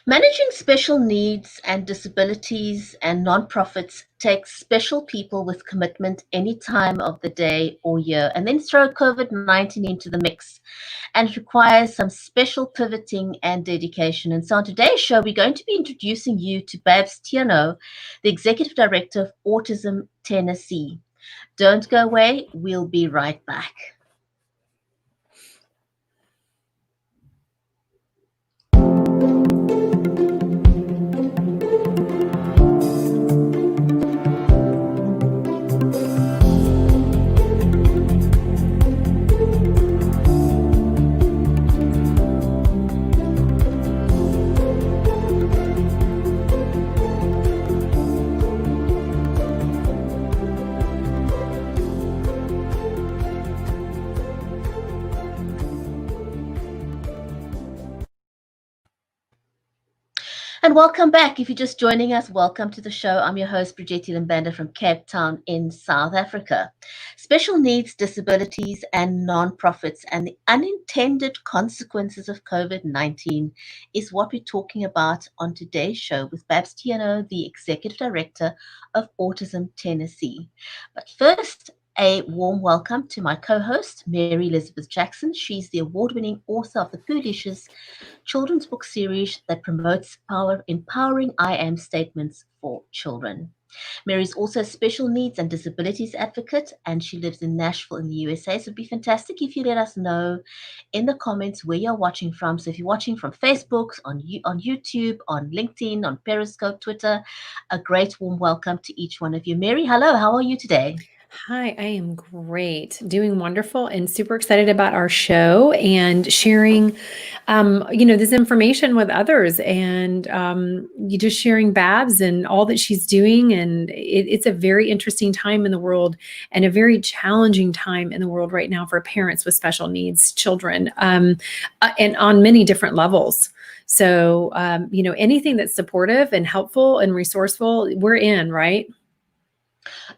Managing special needs and disabilities and nonprofits takes special people with commitment any time of the day or year, and then throw COVID-19 into the mix. And it requires some special pivoting and dedication. And so on today's show, we're going to be introducing you to Babs Tierno, the Executive Director of Autism Tennessee. Don't go away, we'll be right back. And welcome back. If you're just joining us, welcome to the show. I'm your host, Bridgetti and Banda from Cape Town in South Africa. Special needs, disabilities, and nonprofits and the unintended consequences of COVID-19 is what we're talking about on today's show with Babs Tierno, the Executive Director of Autism Tennessee. But first, a warm welcome to my co-host, Mary Elizabeth Jackson. She's the award-winning author of the Foodishes children's book series that promotes empowering I am statements for children. Mary is also a special needs and disabilities advocate, and she lives in Nashville in the USA. So it'd be fantastic if you let us know in the comments where you're watching from. So if you're watching from Facebook, on YouTube, on LinkedIn, on Periscope, Twitter, a great warm welcome to each one of you. Mary, hello, how are you today? Hi, I am great, doing wonderful, and super excited about our show and sharing, this information with others, and you just sharing Babs and all that she's doing. And it's a very interesting time in the world, and a very challenging time in the world right now for parents with special needs children, and on many different levels. So, anything that's supportive and helpful and resourceful, we're in, right?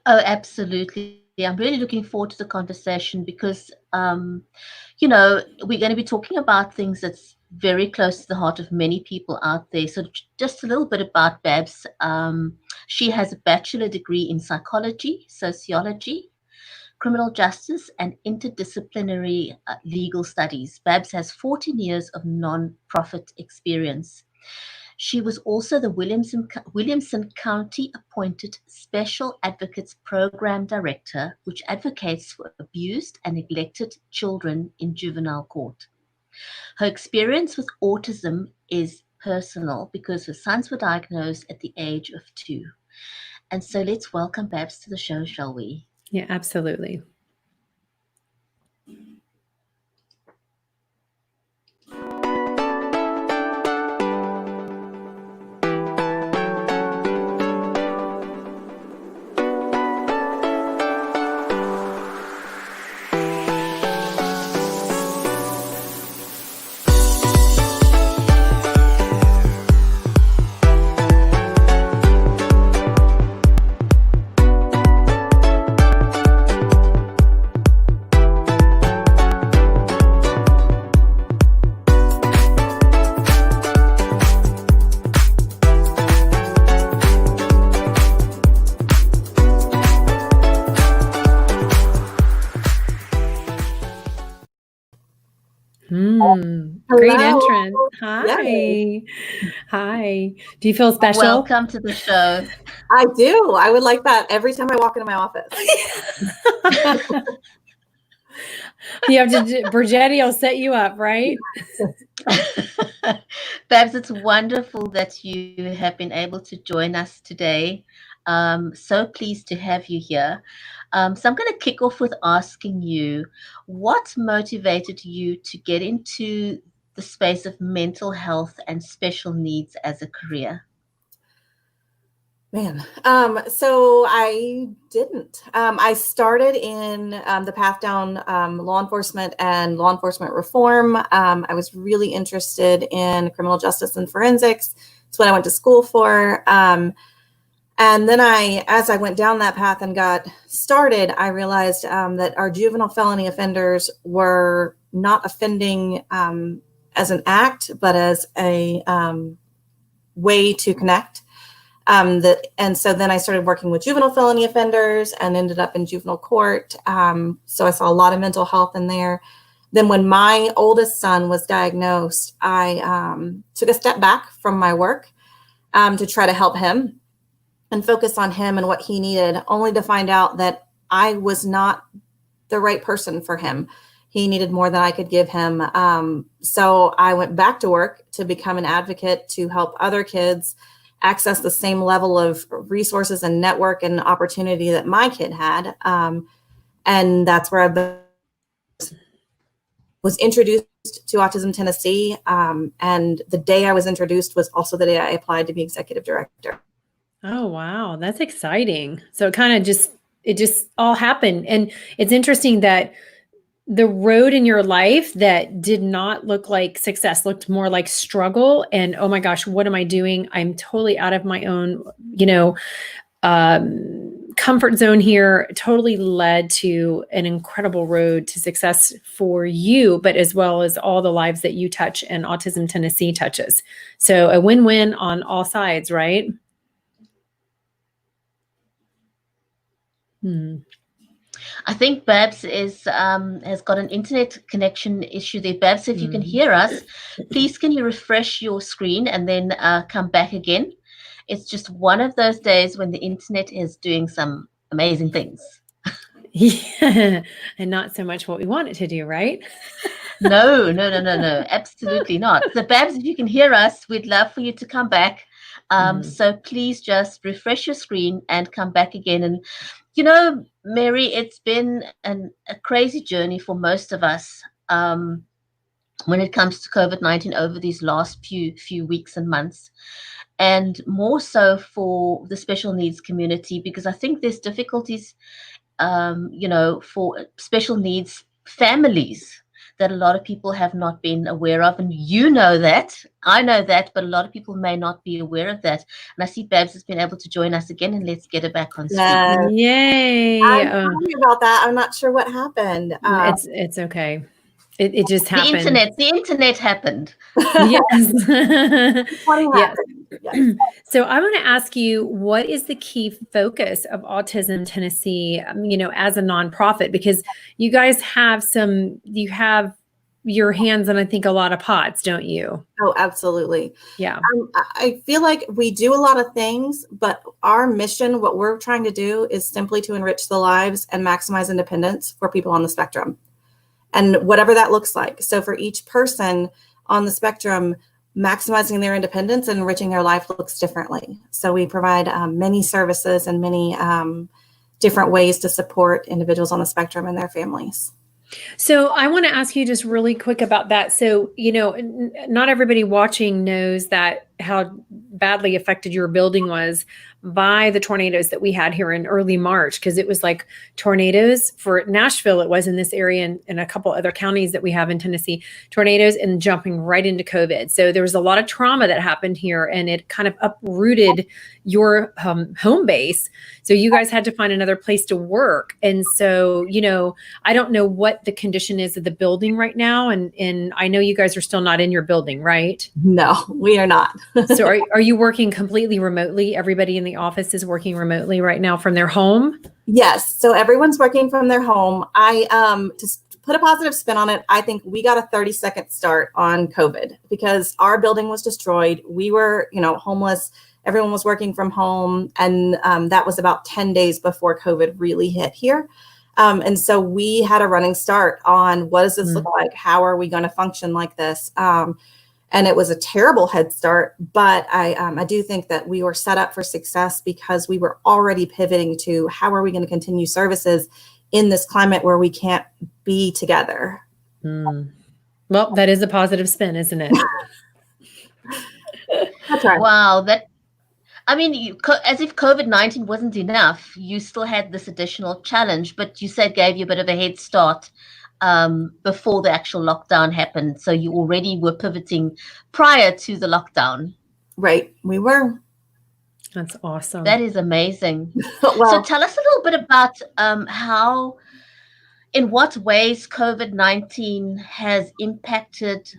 Oh, absolutely. I'm really looking forward to the conversation because, we're going to be talking about things that's very close to the heart of many people out there. So, just a little bit about Babs. She has a bachelor degree in psychology, sociology, criminal justice, and interdisciplinary legal studies. Babs has 14 years of non-profit experience. She was also the Williamson County appointed Special Advocates Program Director, which advocates for abused and neglected children in juvenile court. Her experience with autism is personal because her sons were diagnosed at the age of 2. And so let's welcome Babs to the show, shall we? Yeah, absolutely. Great entrance. Hi. Yay. Hi. Do you feel special? Welcome to the show. I do. I would like that every time I walk into my office. You have to, Bridgetti will set you up, right? Babs, it's wonderful that you have been able to join us today. So pleased to have you here. So I'm going to kick off with asking you, what motivated you to get into the space of mental health and special needs as a career? Man, so I didn't. I started in the path down law enforcement and law enforcement reform. I was really interested in criminal justice and forensics. It's what I went to school for. And then as I went down that path and got started, I realized that our juvenile felony offenders were not offending as an act, but as a way to connect. And so then I started working with juvenile felony offenders and ended up in juvenile court. So I saw a lot of mental health in there. Then when my oldest son was diagnosed, I took a step back from my work to try to help him and focus on him and what he needed, only to find out that I was not the right person for him. He needed more than I could give him. So I went back to work to become an advocate to help other kids access the same level of resources and network and opportunity that my kid had. And that's where I was introduced to Autism Tennessee. And the day I was introduced was also the day I applied to be executive director. Oh, wow. That's exciting. So it just all happened. And it's interesting that the road in your life that did not look like success looked more like struggle. And, oh my gosh, what am I doing? I'm totally out of my own, comfort zone here, totally led to an incredible road to success for you, but as well as all the lives that you touch and Autism Tennessee touches. So a win-win on all sides, right? I think Babs has got an internet connection issue there. Babs, if you can hear us, please can you refresh your screen and then come back again? It's just one of those days when the internet is doing some amazing things. Yeah, and not so much what we want it to do, right? No, absolutely not. So Babs, if you can hear us, we'd love for you to come back. So please just refresh your screen and come back again. And Mary, it's been a crazy journey for most of us when it comes to COVID-19 over these last few weeks and months, and more so for the special needs community, because I think there's difficulties, for special needs families that a lot of people have not been aware of. And that, I know that, but a lot of people may not be aware of that. And I see Babs has been able to join us again, and let's get her back on screen. Yay. I'm sorry about that. I'm not sure what happened. It's okay. It just happened. The internet happened. Yes. Yes. So I want to ask you, what is the key focus of Autism Tennessee, as a nonprofit? Because you guys have your hands in, I think, a lot of pots, don't you? Oh, absolutely. Yeah. I feel like we do a lot of things, but our mission, what we're trying to do, is simply to enrich the lives and maximize independence for people on the spectrum, and whatever that looks like. So for each person on the spectrum, maximizing their independence and enriching their life looks differently. So we provide many services and many different ways to support individuals on the spectrum and their families. So I want to ask you just really quick about that. So, not everybody watching knows that how badly affected your building was by the tornadoes that we had here in early March, because it was like tornadoes for Nashville. It was in this area and a couple other counties that we have in Tennessee, tornadoes and jumping right into COVID. So there was a lot of trauma that happened here, and it kind of uprooted your home base. So you guys had to find another place to work. And so, I don't know what the condition is of the building right now. And I know you guys are still not in your building, right? No, we are not. So are you working completely remotely? Everybody in the office is working remotely right now from their home? Yes. So everyone's working from their home. To put a positive spin on it, I think we got a 30-second start on COVID because our building was destroyed. We were, homeless. Everyone was working from home. And that was about 10 days before COVID really hit here. And so we had a running start on what does this look like? How are we going to function like this? And it was a terrible head start, but I do think that we were set up for success because we were already pivoting to how are we going to continue services in this climate where we can't be together. Well, that is a positive spin, isn't it? That's right. Wow, as if COVID-19 wasn't enough, you still had this additional challenge, but you said gave you a bit of a head start before the actual lockdown happened. So you already were pivoting prior to the lockdown. Right. We were. That's awesome. That is amazing. Well, so tell us a little bit about in what ways COVID-19 has impacted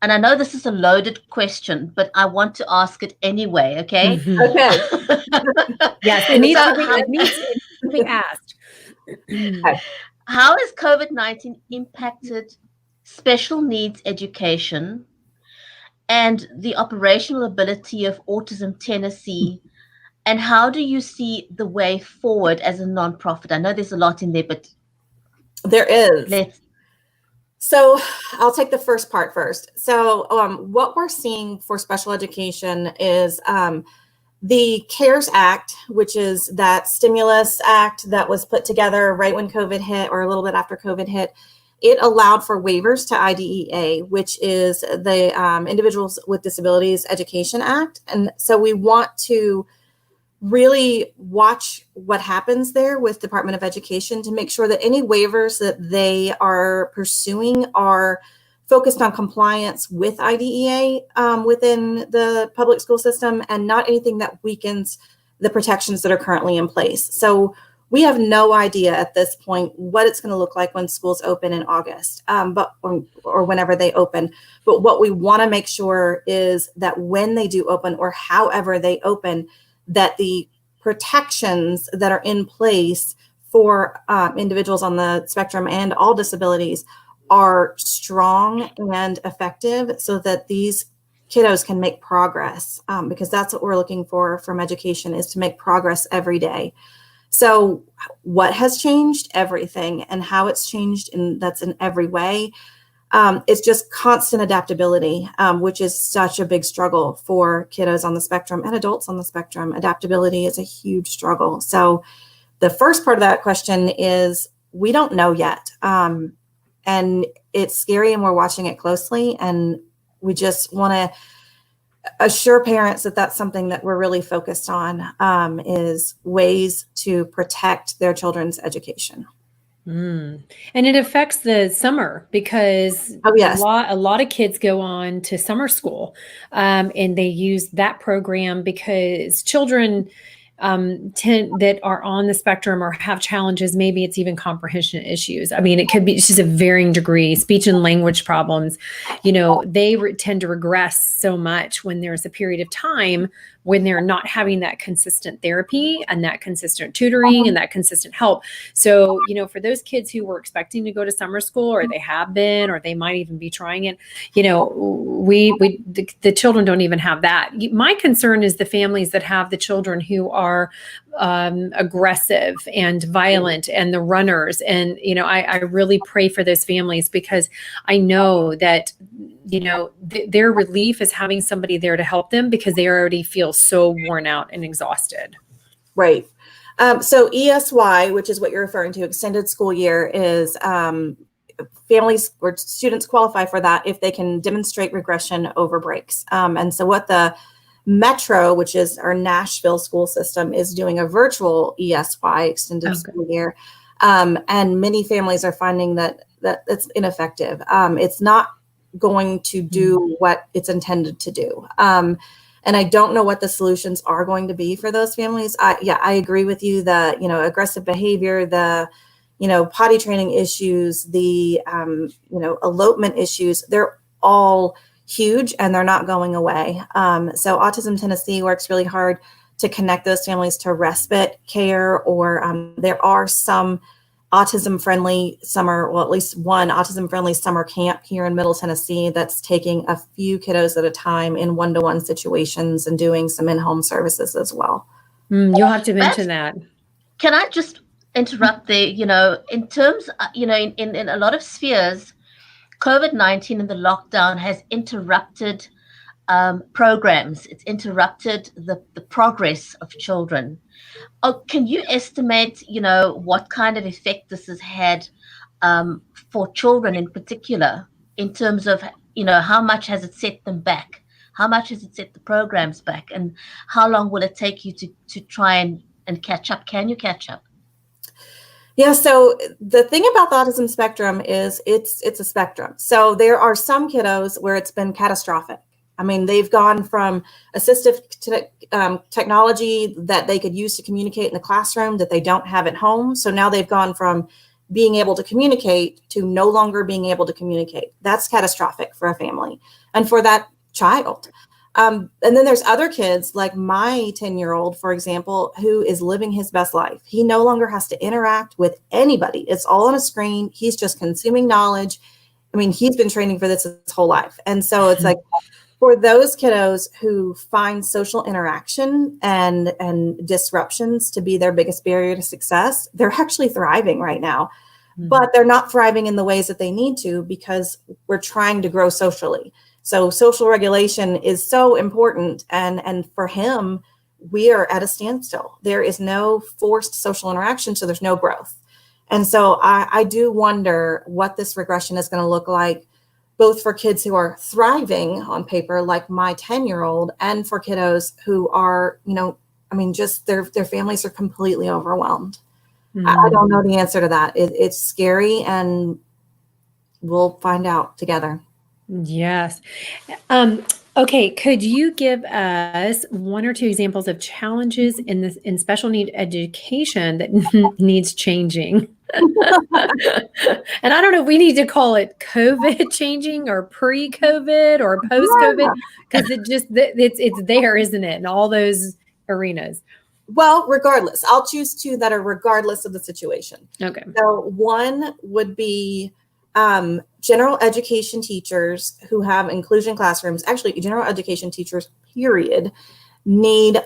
and I know this is a loaded question, but I want to ask it anyway, okay? Okay. Yes, it needs to be asked. How has COVID-19 impacted special needs education and the operational ability of Autism Tennessee? And how do you see the way forward as a nonprofit? I know there's a lot in there, but there is. let's. So I'll take the first part first. So what we're seeing for special education is the CARES Act, which is that stimulus act that was put together right when COVID hit or a little bit after COVID hit. It allowed for waivers to IDEA, which is the Individuals with Disabilities Education Act. And so we want to really watch what happens there with Department of Education to make sure that any waivers that they are pursuing are focused on compliance with IDEA within the public school system and not anything that weakens the protections that are currently in place. So we have no idea at this point what it's going to look like when schools open in August, or whenever they open. But what we want to make sure is that when they do open, or however they open, that the protections that are in place for individuals on the spectrum and all disabilities are strong and effective, so that these kiddos can make progress, because that's what we're looking for from education, is to make progress every day. So what has changed? Everything. And how it's changed, and that's in every way. It's just constant adaptability, which is such a big struggle for kiddos on the spectrum and adults on the spectrum. Adaptability is a huge struggle. So the first part of that question is, we don't know yet. And it's scary, and we're watching it closely. And we just want to assure parents that that's something that we're really focused on, is ways to protect their children's education. And it affects the summer, because yes. a lot of kids go on to summer school, and they use that program because children that are on the spectrum or have challenges, maybe it's even comprehension issues. I mean, it could be just a varying degree, speech and language problems. They tend to regress so much when there's a period of time when they're not having that consistent therapy and that consistent tutoring and that consistent help. So, for those kids who were expecting to go to summer school, or they have been, or they might even be trying it, the children don't even have that. My concern is the families that have the children who are aggressive and violent, and the runners. And, I really pray for those families, because I know that, their relief is having somebody there to help them, because they already feel so worn out and exhausted. Right. So ESY, which is what you're referring to, extended school year, is families or students qualify for that if they can demonstrate regression over breaks. And so what the Metro, which is our Nashville school system, is doing a virtual ESY, extended school year. And many families are finding that it's ineffective. It's not going to do what it's intended to do. And I don't know what the solutions are going to be for those families. I agree with you. The, aggressive behavior, the, potty training issues, the, elopement issues, they're all huge, and they're not going away. So Autism Tennessee works really hard to connect those families to respite care, or there are some autism-friendly summer, well, at least one autism-friendly summer camp here in Middle Tennessee that's taking a few kiddos at a time in one-to-one situations and doing some in-home services as well. You'll have to mention that. Can I just interrupt there? In terms, in a lot of spheres, COVID-19 and the lockdown has interrupted programs. It's interrupted the progress of children. Can you estimate, what kind of effect this has had for children in particular, in terms of, how much has it set them back? How much has it set the programs back? And how long will it take you to try and catch up? Can you catch up? Yeah, so the thing about the autism spectrum is it's a spectrum. So there are some kiddos where it's been catastrophic. I mean, they've gone from assistive technology that they could use to communicate in the classroom that they don't have at home. So now they've gone from being able to communicate to no longer being able to communicate. That's catastrophic for a family and for that child. And then there's other kids like my 10-year-old, for example, who is living his best life. He no longer has to interact with anybody. It's all on a screen. He's just consuming knowledge. I mean, he's been training for this his whole life. And so it's like, for those kiddos who find social interaction and disruptions to be their biggest barrier to success, they're actually thriving right now. But they're not thriving in the ways that they need to because we're trying to grow socially. So social regulation is so important. And for him, we are at a standstill. There is no forced social interaction, so there's no growth. And so I do wonder what this regression is going to look like, both for kids who are thriving on paper, like my 10-year-old, and for kiddos who are, just their families are completely overwhelmed. I don't know the answer to that. It's scary, and we'll find out together. Yes. Okay. Could you give us one or two examples of challenges in special need education that needs changing? And I don't know if we need to call it COVID changing or pre-COVID or post-COVID, because it's there, isn't it? In all those arenas. Well, regardless, I'll choose two that are regardless of the situation. Okay. So one would be general education teachers who have inclusion classrooms. Actually, general education teachers, period, need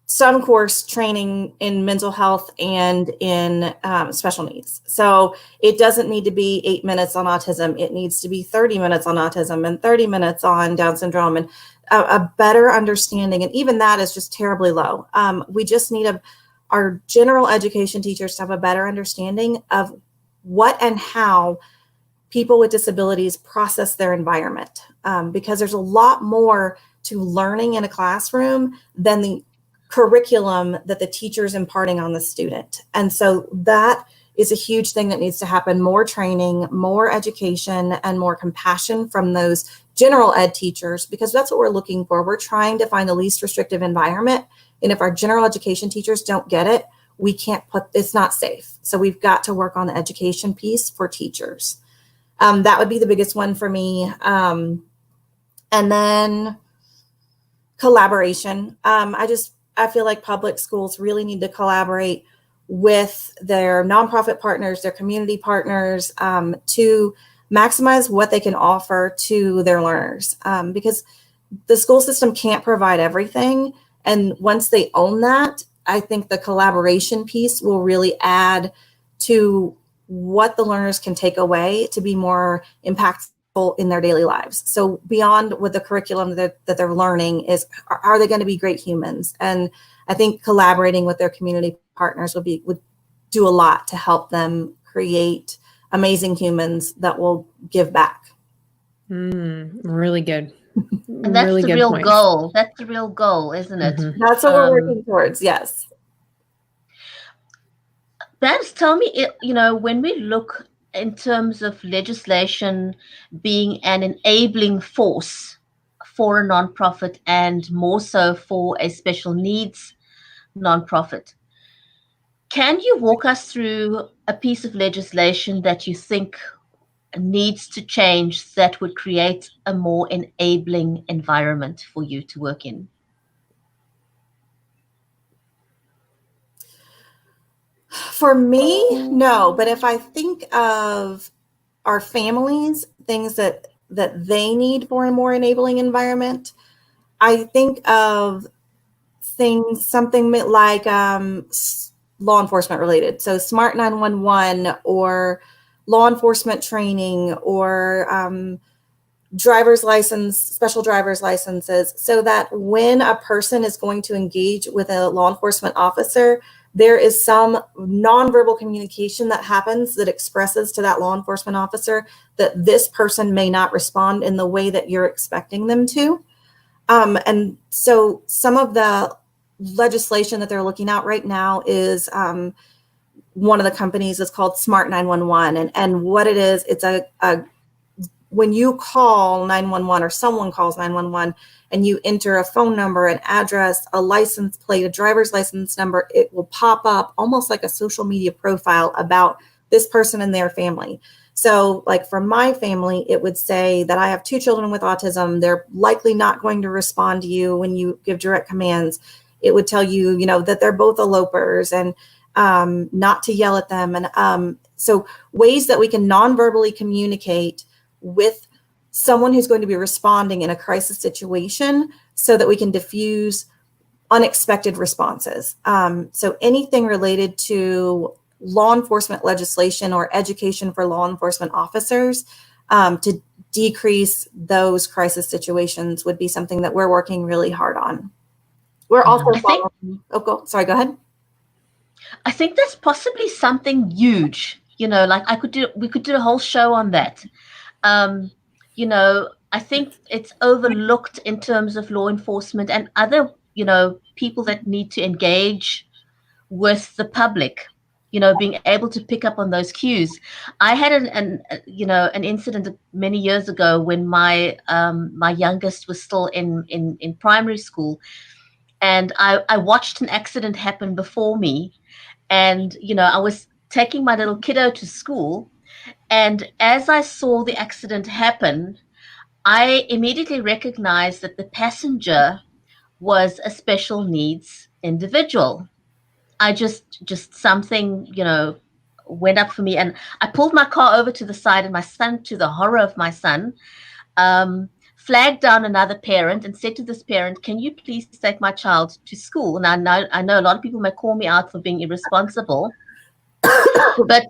some course training in mental health and in special needs. So it doesn't need to be 8 minutes on autism. It needs to be 30 minutes on autism and 30 minutes on Down syndrome, and a better understanding. And even that is just terribly low. We just need our general education teachers to have a better understanding of what and how people with disabilities process their environment, because there's a lot more to learning in a classroom than the curriculum that the teacher is imparting on the student. And so that is a huge thing that needs to happen. More training, more education, and more compassion from those general ed teachers, because that's what we're looking for. We're trying to find the least restrictive environment. And if our general education teachers don't get it, we can't it's not safe. So we've got to work on the education piece for teachers. That would be the biggest one for me. And then collaboration. I feel like public schools really need to collaborate with their nonprofit partners, their community partners, to maximize what they can offer to their learners, because the school system can't provide everything. And once they own that, I think the collaboration piece will really add to what the learners can take away to be more impactful in their daily lives. So beyond what the curriculum that they're learning is, are they going to be great humans? And I think collaborating with their community partners would do a lot to help them create amazing humans that will give back. Really good. And that's really the real points. Goal. That's the real goal, isn't it? Mm-hmm. That's what we're working towards. Yes. Banda, tell me, when we look in terms of legislation being an enabling force for a nonprofit and more so for a special needs nonprofit, can you walk us through a piece of legislation that you think needs to change that would create a more enabling environment for you to work in? For me, no. But if I think of our families, things that they need for a more enabling environment, I think of something like law enforcement related. So Smart 911 or law enforcement training or driver's license, special driver's licenses, so that when a person is going to engage with a law enforcement officer, there is some nonverbal communication that happens that expresses to that law enforcement officer that this person may not respond in the way that you're expecting them to. And so some of the legislation that they're looking at right now is one of the companies is called Smart 911. And what it is, it's when you call 911 or someone calls 911 and you enter a phone number, an address, a license plate, a driver's license number, it will pop up almost like a social media profile about this person and their family. So like for my family, it would say that I have 2 children with autism. They're likely not going to respond to you when you give direct commands. It would tell you, that they're both elopers and not to yell at them. And so ways that we can non-verbally communicate with someone who's going to be responding in a crisis situation so that we can diffuse unexpected responses. So anything related to law enforcement legislation or education for law enforcement officers to decrease those crisis situations would be something that we're working really hard on. We're also go ahead. I think that's possibly something huge, like we could do a whole show on that. I think it's overlooked in terms of law enforcement and other, people that need to engage with the public, being able to pick up on those cues. I had an incident many years ago when my youngest was still in primary school, and I watched an accident happen before me, and I was taking my little kiddo to school, and as I saw the accident happen, I immediately recognized that the passenger was a special needs individual. I just something, went up for me, and I pulled my car over to the side, and my son, to the horror of my son, flagged down another parent and said to this parent, "Can you please take my child to school?" And I know a lot of people may call me out for being irresponsible, but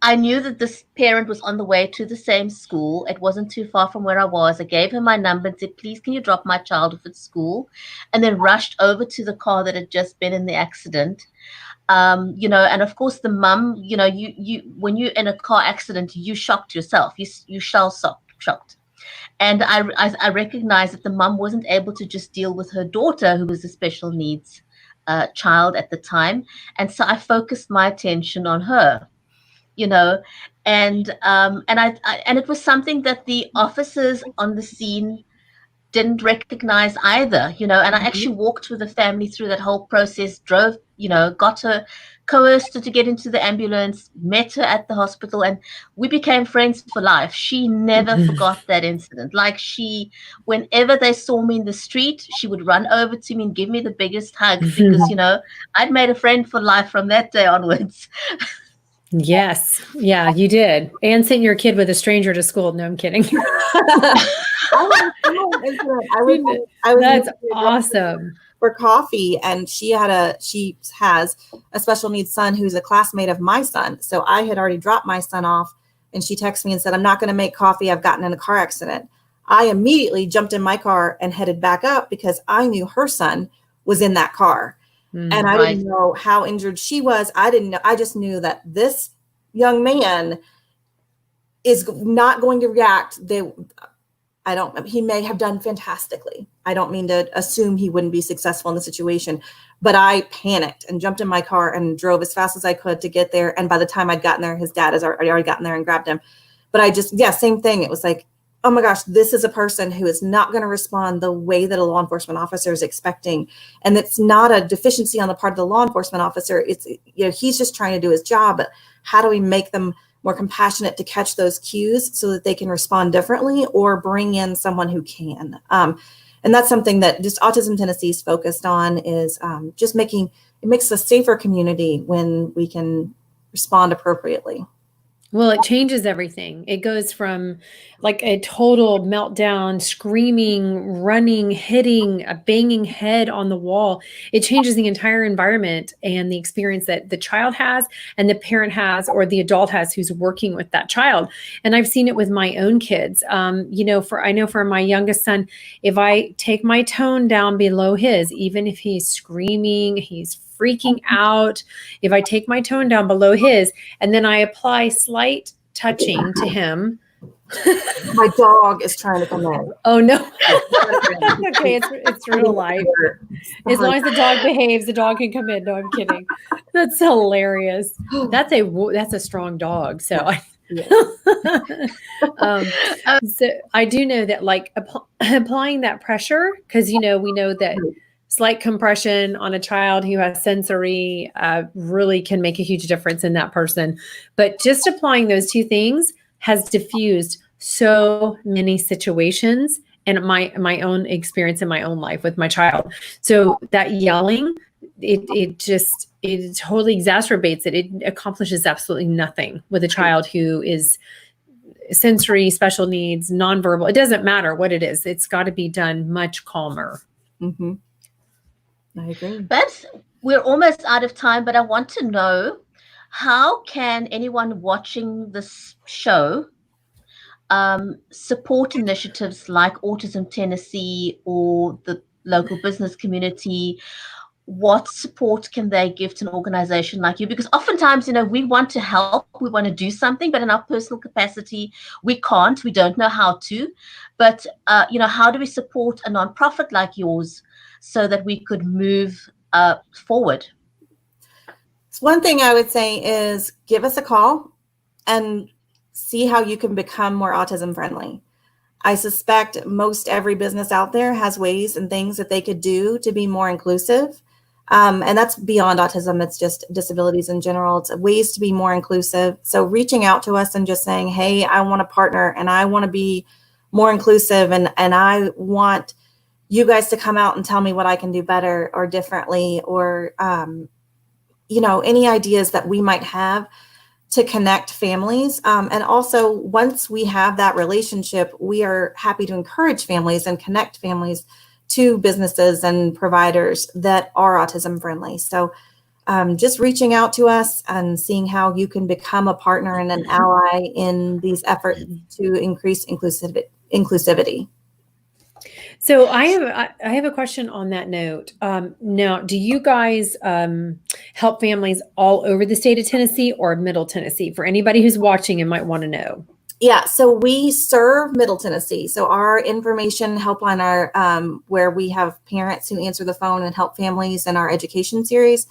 I knew that this parent was on the way to the same school. It wasn't too far from where I was. I gave her my number and said, "Please, can you drop my child off at school?" And then rushed over to the car that had just been in the accident. And of course the mum, you when you're in a car accident, you shocked yourself. You shell shocked. And I recognized that the mum wasn't able to just deal with her daughter, who was a special needs child at the time, and so I focused my attention on her, and it was something that the officers on the scene didn't recognize either, and I actually walked with the family through that whole process, drove, got her, coerced her to get into the ambulance, met her at the hospital, and we became friends for life. She never forgot that incident. Like whenever they saw me in the street, she would run over to me and give me the biggest hug because, I'd made a friend for life from that day onwards. Yes. Yeah, you did. And sent your kid with a stranger to school. No, I'm kidding. That's awesome. For coffee, and she has a special needs son who's a classmate of my son. So I had already dropped my son off, and she texted me and said, "I'm not going to make coffee. I've gotten in a car accident." I immediately jumped in my car and headed back up because I knew her son was in that car. And I didn't know how injured she was. I didn't know. I just knew that this young man is not going to react. He may have done fantastically. I don't mean to assume he wouldn't be successful in the situation, but I panicked and jumped in my car and drove as fast as I could to get there. And by the time I'd gotten there, his dad has already gotten there and grabbed him. But same thing. It was like, oh my gosh, this is a person who is not going to respond the way that a law enforcement officer is expecting. And it's not a deficiency on the part of the law enforcement officer. It's, he's just trying to do his job. But how do we make them more compassionate to catch those cues so that they can respond differently or bring in someone who can? And that's something that just Autism Tennessee is focused on, is just it makes a safer community when we can respond appropriately. Well, it changes everything. It goes from like a total meltdown, screaming, running, hitting, a banging head on the wall. It changes the entire environment and the experience that the child has and the parent has, or the adult has who's working with that child. And I've seen it with my own kids. I know for my youngest son, if I take my tone down below his, even if he's screaming, he's freaking out, if I take my tone down below his and then I apply slight touching to him. My dog is trying to come in. Oh no. Okay, it's real life. As long as the dog behaves, the dog can come in. No, I'm kidding. That's hilarious. That's a strong dog. So so I do know that, like, applying that pressure, because we know that slight compression on a child who has sensory really can make a huge difference in that person. But just applying those two things has diffused so many situations and my own experience in my own life with my child. So that yelling, it totally exacerbates it. It accomplishes absolutely nothing with a child who is sensory, special needs, nonverbal. It doesn't matter what it is. It's got to be done much calmer. Mm-hmm. I agree. Babs, we're almost out of time, but I want to know, how can anyone watching this show support initiatives like Autism Tennessee or the local business community? What support can they give to an organization like you? Because oftentimes, we want to help, we want to do something, but in our personal capacity, we can't, we don't know how to. But, how do we support a nonprofit like yours so that we could move forward? So one thing I would say is give us a call and see how you can become more autism friendly. I suspect most every business out there has ways and things that they could do to be more inclusive. And that's beyond autism. It's just disabilities in general. It's ways to be more inclusive. So reaching out to us and just saying, hey, I want to partner and I want to be more inclusive. And I want you guys to come out and tell me what I can do better or differently, or, any ideas that we might have to connect families. And also, once we have that relationship, we are happy to encourage families and connect families to businesses and providers that are autism friendly. So just reaching out to us and seeing how you can become a partner and an ally in these efforts to increase inclusivity. So I have a question on that note. Now, do you guys help families all over the state of Tennessee or Middle Tennessee? For anybody who's watching and might want to know. Yeah, so we serve Middle Tennessee. So our information helpline are where we have parents who answer the phone and help families in our education series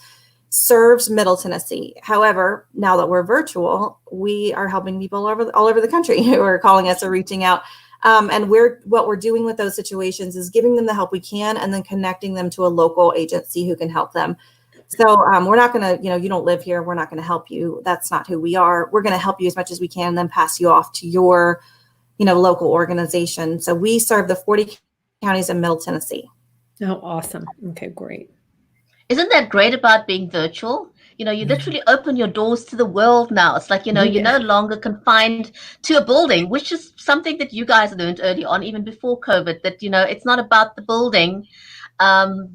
serves Middle Tennessee. However, now that we're virtual, we are helping people all over the country who are calling us or reaching out. And what we're doing with those situations is giving them the help we can and then connecting them to a local agency who can help them. So we're not going to, you don't live here, we're not going to help you. That's not who we are. We're going to help you as much as we can and then pass you off to your, local organization. So we serve the 40 counties in Middle Tennessee. Oh, awesome. Okay, great. Isn't that great about being virtual? You literally open your doors to the world now. It's like, you're no longer confined to a building, which is something that you guys learned early on, even before COVID, that, it's not about the building.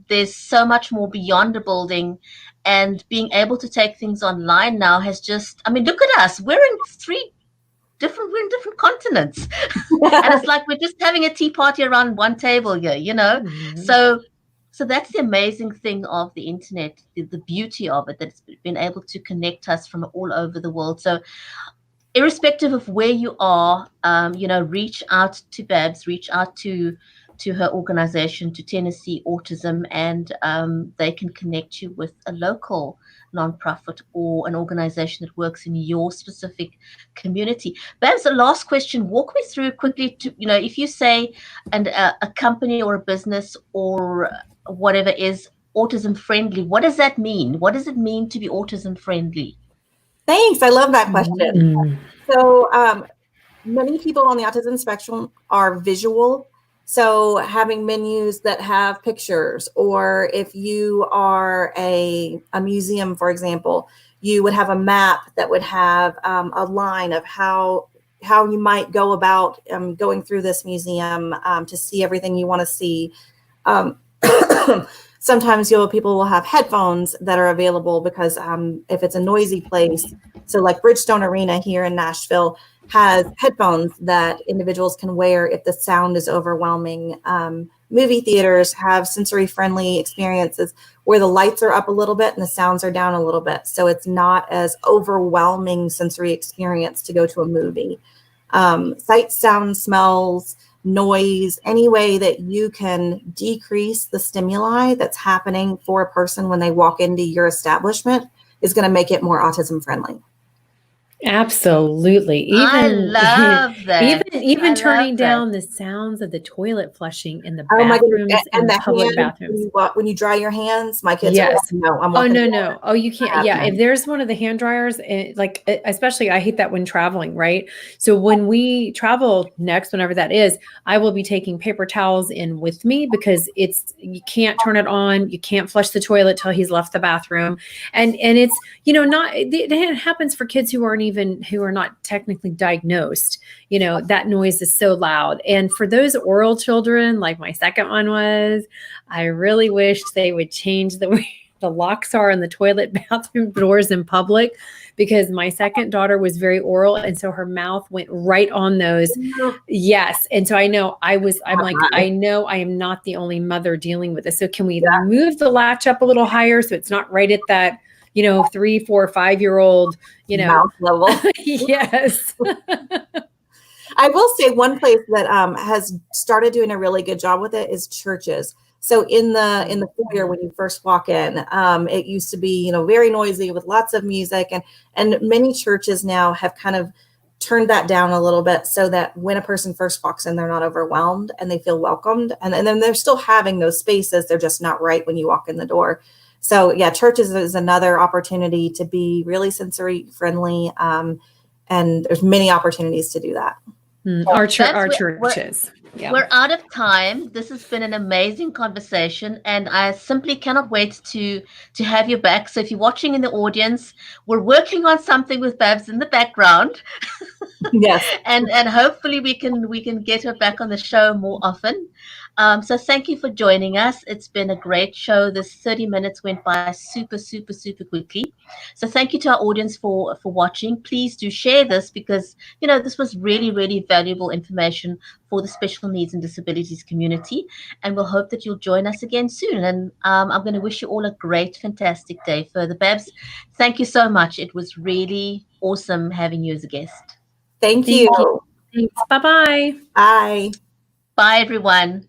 There's so much more beyond a building, and being able to take things online now has just, look at us. We're in different continents. And it's like we're just having a tea party around one table here, Mm-hmm. So that's the amazing thing of the internet, the beauty of it, that it's been able to connect us from all over the world. So irrespective of where you are, reach out to Babs, reach out to her organization, to Tennessee Autism, and they can connect you with a local nonprofit or an organization that works in your specific community. Babs, the last question, walk me through quickly to, if you say a company or a business or whatever is autism friendly, what does that mean? What does it mean to be autism friendly? Thanks. I love that question. Mm-hmm. So many people on the autism spectrum are visual. So having menus that have pictures, or if you are a museum, for example, you would have a map that would have a line of how you might go about going through this museum to see everything you want to see. Sometimes people will have headphones that are available because if it's a noisy place, so like Bridgestone Arena here in Nashville has headphones that individuals can wear if the sound is overwhelming. Movie theaters have sensory-friendly experiences where the lights are up a little bit and the sounds are down a little bit. So it's not as overwhelming sensory experience to go to a movie. Sight, sound, smells, noise, any way that you can decrease the stimuli that's happening for a person when they walk into your establishment is going to make it more autism friendly. Absolutely. I Even love that. even I turning love that. down the sounds of the toilet flushing in the Oh my goodness. bathrooms, And in the public hand, bathrooms. when you dry your hands, my kids are Yes. like, no, I'm Oh, walking no, the no. Oh, you can't. Yeah. door. If there's one of the hand dryers, like, especially I hate that when traveling, right? So when we travel next, whenever that is, I will be taking paper towels in with me because you can't turn it on. You can't flush the toilet till he's left the bathroom. And it's, it happens for kids who are not technically diagnosed. That noise is so loud. And for those oral children, like my second one was, I really wished they would change the way the locks are on the toilet bathroom doors in public, because my second daughter was very oral. And so her mouth went right on those. Yes. And so I'm like, I know I am not the only mother dealing with this. So can we move the latch up a little higher so it's not right at that, 3, 4, 5-year-old, mouth level? Yes. I will say one place that has started doing a really good job with it is churches. So in the foyer when you first walk in, it used to be very noisy with lots of music, and many churches now have kind of turned that down a little bit so that when a person first walks in, they're not overwhelmed and they feel welcomed, and then they're still having those spaces. They're just not right when you walk in the door. So yeah, churches is another opportunity to be really sensory friendly, and there's many opportunities to do that. Our churches. Yeah. We're out of time. This has been an amazing conversation, and I simply cannot wait to have you back. So if you're watching in the audience, we're working on something with Babs in the background. Yes. and hopefully we can get her back on the show more often. So thank you for joining us. It's been a great show. This 30 minutes went by super, super, super quickly. So thank you to our audience for watching. Please do share this, because this was really, really valuable information for the special needs and disabilities community. And we'll hope that you'll join us again soon. And I'm going to wish you all a great, fantastic day further. Babs, thank you so much. It was really awesome having you as a guest. Thank you. Thanks. Bye-bye. Bye. Bye, everyone.